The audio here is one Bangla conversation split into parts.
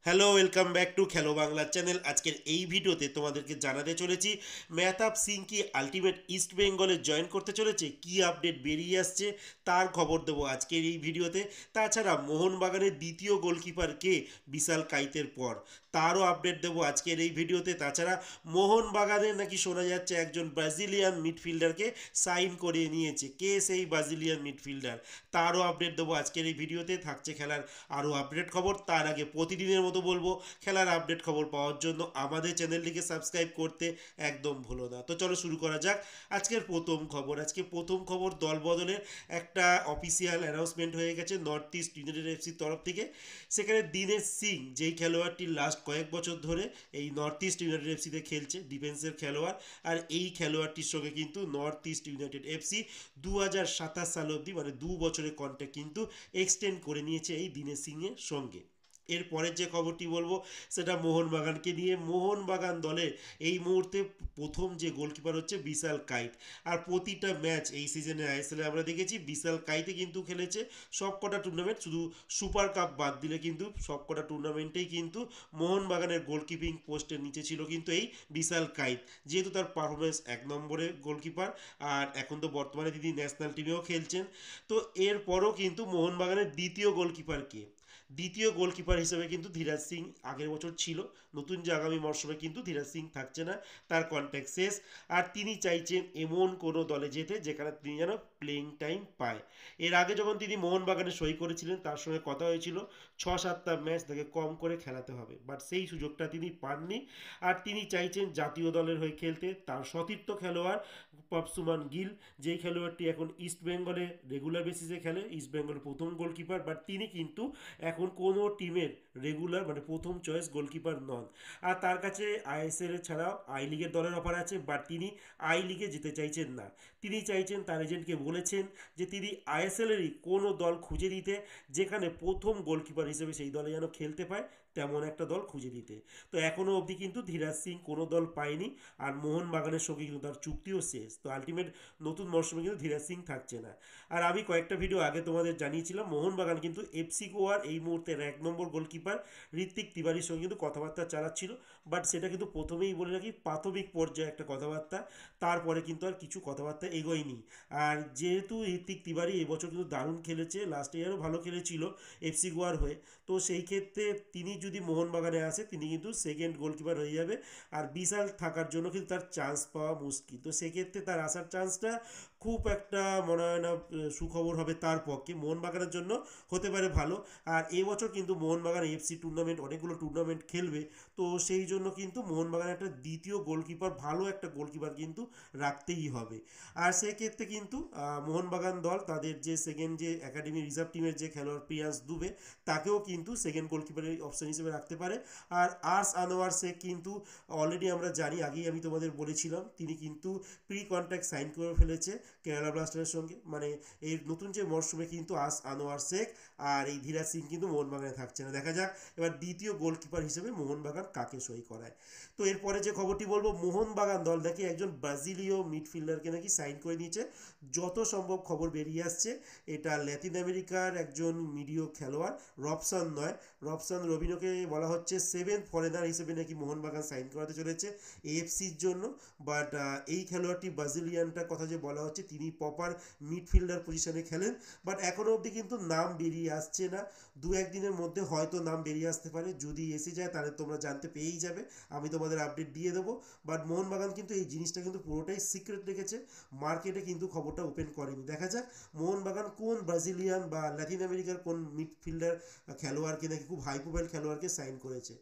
হ্যালো, ওয়েলকাম ব্যাক টু খেলো বাংলা চ্যানেল। আজকের এই ভিডিওতে তোমাদেরকে জানাতে চলেছি মেহতাব সিং কি আলটিমেট ইস্ট বেঙ্গলে জয়েন করতে চলেছে, কি আপডেট বেরিয়ে আসছে তার খবর দেবো আজকের এই ভিডিওতে। তাছাড়া মোহনবাগানের দ্বিতীয় গোলকিপার কে বিশাল কাইতের পর, তারও আপডেট দেবো আজকের এই ভিডিওতে। তাছাড়া মোহনবাগানে নাকি শোনা যাচ্ছে একজন ব্রাজিলিয়ান মিডফিল্ডারকে সাইন করিয়ে নিয়েছে, কে সেই ব্রাজিলিয়ান মিডফিল্ডার তারও আপডেট দেবো আজকের এই ভিডিওতে। থাকছে খেলার আরও আপডেট খবর। তার আগে প্রতিদিনের মতো বলবো, খেলার আপডেট খবর পাওয়ার জন্য আমাদের চ্যানেলটিকে সাবস্ক্রাইব করতে একদম ভুলো না। তো চলো শুরু করা যাক। আজকে প্রথম খবর দল বদলের একটা অফিসিয়াল অ্যানাউন্সমেন্ট হয়ে গেছে নর্থ ইস্ট ইউনাইটেড এফসির তরফ থেকে। সেখানে দিনেশ সিং, যেই খেলোয়াড়টি লাস্ট কয়েক বছর ধরে এই নর্থ ইস্ট ইউনাইটেড এফসিতে খেলছে, ডিফেন্সের খেলোয়াড়, আর এই খেলোয়াড়টির সঙ্গে কিন্তু নর্থ ইস্ট ইউনাইটেড এফসি 2027 সাল অবধি মানে 2 বছরের কন্ট্যাক্ট কিন্তু এক্সটেন্ড করে নিয়েছে এই দীনেশ সিংয়ের সঙ্গে। এরপরের যে খবরটি বলবো সেটা মোহনবাগানকে নিয়ে। মোহনবাগান দলের এই মুহূর্তে প্রথম যে গোলকিপার হচ্ছে বিশাল কাইত। আর প্রতিটা ম্যাচ এই সিজনে আইএসএলে আমরা দেখেছি বিশাল কাইতে কিন্তু খেলেছে সবকটা টুর্নামেন্ট, শুধু সুপার কাপ বাদ দিলে কিন্তু সবকটা টুর্নামেন্টেই কিন্তু মোহনবাগানের গোলকিপিং পোস্টের নিচে ছিল কিন্তু এই বিশাল কাইত, যেহেতু তার পারফরমেন্স 1 নম্বরে গোলকিপার। আর এখন তো বর্তমানে তিনি ন্যাশনাল টিমেও খেলছেন। তো এরপরও কিন্তু মোহনবাগানের দ্বিতীয় গোলকিপার হিসেবে কিন্তু ধীরাজ সিং আগের বছর ছিল। নতুন যে আগামী মরশুমে কিন্তু ধীরাজ সিং থাকছে না, তার কন্ট্যাক্ট শেষ। আর তিনি চাইছেন এমন কোনো দলে যেতে যেখানে তিনি যেন প্লেইং টাইম পায়। এর আগে যখন তিনি মোহনবাগানে সই করেছিলেন তার সঙ্গে কথা হয়েছিল 6-7টা ম্যাচ তাকে কম করে খেলাতে হবে, বাট সেই সুযোগটা তিনি পাননি। আর তিনি চাইছেন জাতীয় দলের হয়ে খেলতে। তার সতীর্থ খেলোয়াড় প্রভসুমান গিল, যেই খেলোয়াড়টি এখন ইস্ট বেঙ্গলে রেগুলার বেসিসে খেলে, ইস্ট বেঙ্গলের প্রথম গোলকিপার, বাট তিনি কিন্তু এখন কোনো টিমের রেগুলার মানে প্রথম চয়েস গোলকিপার নন। আর তার কাছে আইএসএল ছাড়াও আই লিগের দলের অফার আছে, বাট তিনি আই লিগে যেতে চাইছেন না। তিনি চাইছেন, তার এজেন্টকে বলেছেন যে তিনি আইএসএলেরই কোনো দল খুঁজে দিতে যেখানে প্রথম গোলকিপার হিসেবে সেই দলে যেন খেলতে পায়, তেমন একটা দল খুঁজে দিতে। তো এখনও অবধি কিন্তু ধীরাজ সিং কোনো দল পায়নি। আর মোহনবাগানের সঙ্গে কিন্তু তার চুক্তিও শেষ। তো আলটিমেট নতুন মরশুমে কিন্তু ধীরাজ সিং থাকছে না। আর আমি কয়েকটা ভিডিও আগে তোমাদের জানিয়েছিলাম মোহনবাগান কিন্তু এফসি গোয়ার এই মুহূর্তের 1 নম্বর গোলকিপার ঋত্বিক তিওয়ারির সঙ্গে কিন্তু কথাবার্তা চালাচ্ছিল। বাট সেটা কিন্তু প্রথমেই বলে রাখি প্রাথমিক পর্যায়ে একটা কথাবার্তা, তারপরে কিন্তু আর কিছু কথাবার্তা এগোয়নি। আর যেহেতু ঋত্বিক তিওয়ারি এবছর কিন্তু দারুণ খেলেছে, লাস্ট ইয়ারও ভালো খেলেছিল এফসি গোয়ার হয়ে, তো সেই ক্ষেত্রে তিনি যদি মোহনবাগানে আসে তিনি কিন্তু সেকেন্ড গোলকিপার হয়ে যাবে। আর বিশাল থাকার জন্য কিন্তু তার চান্স পাওয়া মুশকিল। তো সেক্ষেত্রে তার আসার চান্সটা খুব একটা মনে হয় না সুখবর হবে তার পক্ষে। মোহনবাগানের জন্য হতে পারে ভালো। আর এবছর কিন্তু মোহনবাগান এফসি টুর্নামেন্ট অনেকগুলো টুর্নামেন্ট খেলবে, তো সেই জন্য কিন্তু মোহনবাগান একটা দ্বিতীয় গোলকিপার, ভালো একটা গোলকিপার কিন্তু রাখতেই হবে। আর সেক্ষেত্রে কিন্তু মোহনবাগান দল তাদের যে সেকেন্ড যে একাডেমি রিজার্ভ টিমের যে খেলোয়াড় প্রিয়াস দুবে, তাকেও কিন্তু সেকেন্ড গোলকিপারের অপশন হিসেবে রাখতে পারে। আর আর্স আনোয়ার শেখ কিন্তু অলরেডি আমরা জানি, আগেই আমি তোমাদের বলেছিলাম, তিনি কিন্তু প্রি কন্ট্রাক্ট সাইন করে ফেলেছে কেরালা ব্লাস্টারের সঙ্গে। মানে এই নতুন যে মরশুমে কিন্তু আনোয়ার শেখ আর এই ধীরাজ সিং কিন্তু মোহনবাগানে থাকছে না। দেখা যাক এবার দ্বিতীয় গোলকিপার হিসেবে মোহনবাগান কাকে সই করায়। তো এরপরে যে খবরটি বলবো, মোহনবাগান দল নাকি একজন ব্রাজিলীয় মিডফিল্ডারকে নাকি সাইন করে নিয়েছে। যত সম্ভব খবর বেরিয়ে আসছে এটা ল্যাতিন আমেরিকার একজন মিডিও খেলোয়াড়, রবসান নয়, রবসান রবিনোকে বলা হচ্ছে সেভেন্থ ফরেনার হিসেবে নাকি মোহনবাগান সাইন করাতে চলেছে এএফসির জন্য। বাট এই খেলোয়াড়টি ব্রাজিলিয়ানটার কথা যে বলা হচ্ছে তিনি প্রপার মিডফিল্ডার পজিশনে খেলেন। বাট এখনও অবধি কিন্তু নাম বেরিয়ে আসছে না। 1-2 দিনের মধ্যে হয়তো নাম বেরিয়ে আসতে পারে, যদি এসে যায় তাহলে তোমরা জানতে পেয়েই যাবে, আমি তোমাদের আপডেট দিয়ে দেবো। বাট মোহনবাগান কিন্তু এই জিনিসটা কিন্তু পুরোটাই সিক্রেট রেখেছে, মার্কেটে কিন্তু খবরটা ওপেন করেনি। দেখা যাক মোহনবাগান কোন ব্রাজিলিয়ান বা ল্যাটিন আমেরিকার কোন মিডফিল্ডার খেলোয়াড়কে নাকি খুব হাই প্রোফাইল খেলোয়াড়কে সাইন করেছে।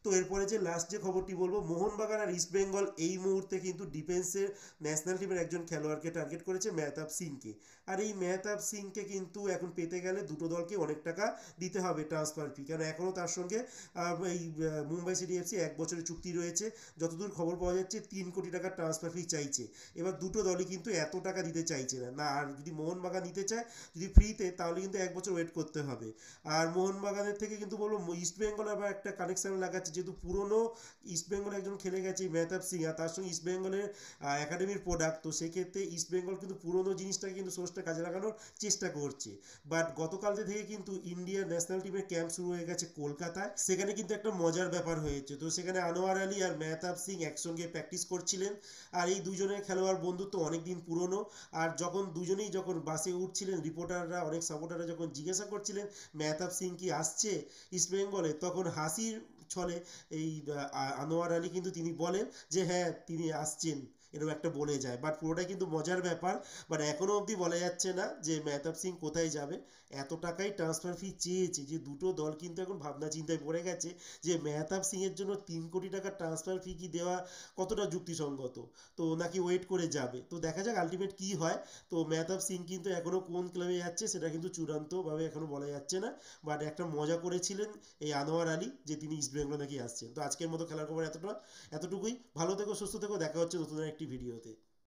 তো এরপরে যে লাস্ট যে খবরটি বলবো, মোহনবাগান আর ইস্টবেঙ্গল এই মুহূর্তে কিন্তু ডিফেন্সের ন্যাশনাল টিমের একজন খেলোয়াড়কে টার্গেট করেছে, মেহতাব সিংকে। আর এই মেহতাব সিংকে কিন্তু এখন পেতে গেলে দুটো দলকে অনেক টাকা দিতে হবে ট্রান্সফার ফি, কারণ এখনও তার সঙ্গে এই মুম্বাই সিটি এফসি 1 বছরের চুক্তি রয়েছে। যতদূর খবর পাওয়া যাচ্ছে 3 কোটি টাকার ট্রান্সফার ফি চাইছে। এবার দুটো দলই কিন্তু এত টাকা দিতে চাইছে না। না, আর যদি মোহনবাগান নিতে চায় যদি ফ্রিতে, তাহলে কিন্তু 1 বছর ওয়েট করতে হবে। আর মোহনবাগানের থেকে কিন্তু বলবো ইস্টবেঙ্গল আবার একটা কানেকশন লাগাচ্ছে, যেহেতু পুরনো ইস্টবেঙ্গলে একজন খেলে গেছে মেহতাব সিং, আর তার সঙ্গে ইস্টবেঙ্গলের একাডেমির প্রোডাক্ট, তো সেক্ষেত্রে ইস্টবেঙ্গল বেঙ্গল কিন্তু পুরোনো জিনিসটাকে কিন্তু সোর্সটা কাজে লাগানোর চেষ্টা করছে। বাট গতকাল থেকে কিন্তু ইন্ডিয়া ন্যাশনাল টিমের ক্যাম্প শুরু হয়ে গেছে কলকাতায়। সেখানে কিন্তু একটা মজার ব্যাপার হয়েছে। তো সেখানে আনোয়ার আলী আর মেহতাব সিং একসঙ্গে প্র্যাকটিস করছিলেন। আর এই দুজনের খেলোয়াড় বন্ধুত্ব অনেকদিন পুরনো। আর যখন বাসে উঠছিলেন, রিপোর্টাররা, অনেক সাপোর্টাররা যখন জিজ্ঞাসা করছিলেন মেহতাব সিং কি আসছে ইস্ট বেঙ্গলে, তখন হাসির ছলে এই আনোয়ার আলী কিন্তু তিনি বলেন যে হ্যাঁ তিনি আসছেন, এরকম একটা বলে যায়। বাট পুরোটাই কিন্তু মজার ব্যাপার। বাট এখনও অবধি বলা যাচ্ছে না যে মেহতাব সিং কোথায় যাবে। এত টাকাই ট্রান্সফার ফি চেয়েছে যে দুটো দল কিন্তু এখন ভাবনা চিন্তায় পড়ে গেছে যে মেহতাব সিংয়ের জন্য 3 কোটি টাকার ট্রান্সফার ফি কি দেওয়া কতটা যুক্তিসঙ্গত, তো নাকি ওয়েট করে যাবে। তো দেখা যাক আলটিমেট কি হয়। তো মেহতাব সিং কিন্তু এখনও কোন ক্লাবে যাচ্ছে সেটা কিন্তু চূড়ান্তভাবে এখনও বলা যাচ্ছে না। বাট একটা মজা করেছিলেন এই আনোয়ার আলী যে তিনি ইস্ট বেঙ্গল নাকি আসছেন। তো আজকের মতো খেলার খবর এতটুকুই। ভালো থেকো, সুস্থ থেকো, দেখা হচ্ছে নতুন একটি ভিডিওতে।